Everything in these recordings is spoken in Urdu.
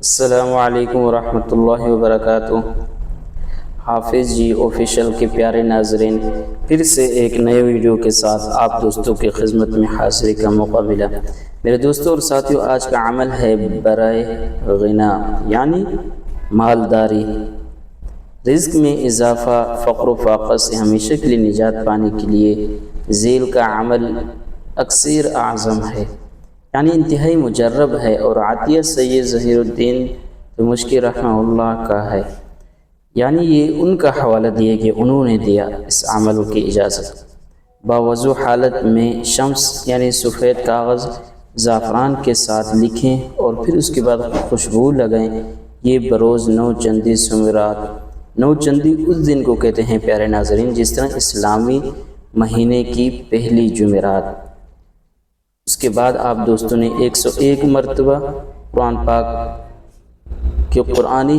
السلام علیکم ورحمۃ اللہ وبرکاتہ۔ حافظ جی آفیشیل کے پیارے ناظرین، پھر سے ایک نئے ویڈیو کے ساتھ آپ دوستوں کی خدمت میں حاضری کا موقع ملا۔ میرے دوستوں اور ساتھیوں، آج کا عمل ہے برائے غنا یعنی مالداری، رزق میں اضافہ، فقر و فاقہ سے ہمیشہ کے لیے نجات پانے کے لیے ذیل کا عمل اکثر اعظم ہے، یعنی انتہائی مجرب ہے، اور عطیہ سید ظہیر الدین دمشقی رحمہ اللہ کا ہے، یعنی یہ ان کا حوالہ دیا کہ انہوں نے دیا اس عمل کی اجازت۔ باوضو حالت میں شمس یعنی سفید کاغذ زعفران کے ساتھ لکھیں اور پھر اس کے بعد خوشبو لگائیں۔ یہ بروز نو چندی جمعرات، نو چندی اس دن کو کہتے ہیں پیارے ناظرین جس طرح اسلامی مہینے کی پہلی جمعرات۔ اس کے بعد آپ دوستوں نے 101 مرتبہ قرآن پاک کے قرآنی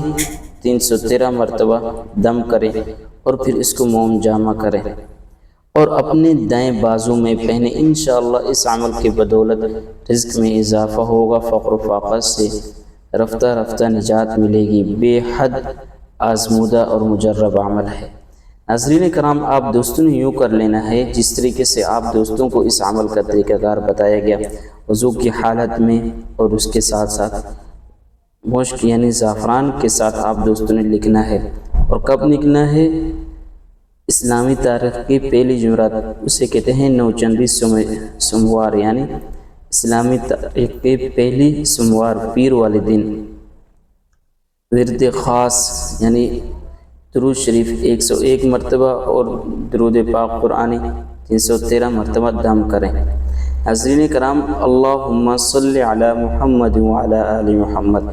313 مرتبہ دم کریں اور پھر اس کو موم جامع کریں اور اپنے دائیں بازو میں پہنے۔ انشاءاللہ اس عمل کی بدولت رزق میں اضافہ ہوگا، فقر و فاقہ سے رفتہ رفتہ نجات ملے گی۔ بے حد آزمودہ اور مجرب عمل ہے۔ ناظرین کرام، آپ دوستوں نے یوں کر لینا ہے جس طریقے سے آپ دوستوں کو اس عمل کا طریقہ کار بتایا گیا۔ وضو کی حالت میں اور اس کے ساتھ ساتھ مشک یعنی زعفران کے ساتھ آپ دوستوں نے لکھنا ہے، اور کب لکھنا ہے؟ اسلامی تاریخ کی پہلی جمعرات، اسے کہتے ہیں نوچندی سوموار، یعنی اسلامی تاریخ کی پہلی سوموار پیر والے دن۔ ورد خاص یعنی درود شریف 101 مرتبہ اور درود پاک قرآنی 313 مرتبہ دم کریں۔ ناظرین کرام، اللہم صلی علی محمد وعلی آل محمد،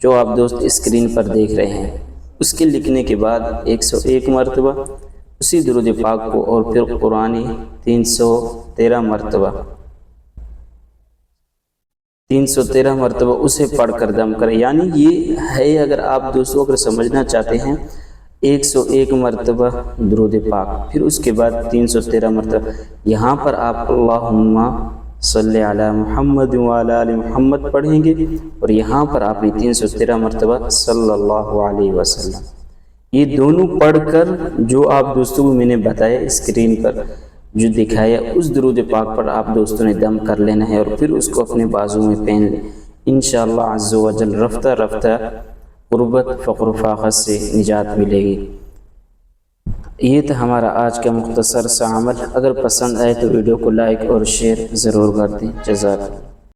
جو آپ دوست اسکرین پر دیکھ رہے ہیں، اس کے لکھنے کے بعد 101 مرتبہ اسی درود پاک کو اور پھر قرآنی 313 مرتبہ اسے پڑھ کر دم کریں۔ یعنی یہ ہے، اگر آپ دوستوں اگر سمجھنا چاہتے ہیں، 101 مرتبہ درود پاک، پھر اس کے بعد 313 مرتبہ یہاں پر آپ اللہم صلی علی محمد وعلی آل محمد پڑھیں گے، اور یہاں پر آپ نے 313 مرتبہ صلی اللہ علیہ وسلم۔ یہ دونوں پڑھ کر جو آپ دوستوں کو میں نے بتایا اسکرین پر جو دکھایا، اس درود پاک پر آپ دوستوں نے دم کر لینا ہے اور پھر اس کو اپنے بازو میں پہن لیں۔ انشاءاللہ عز و جل رفتہ رفتہ غربت، فقر و فاقہ سے نجات ملے گی۔ یہ تھا ہمارا آج کا مختصر سا عمل۔ اگر پسند آئے تو ویڈیو کو لائک اور شیئر ضرور کر دیں۔ جزاک اللہ۔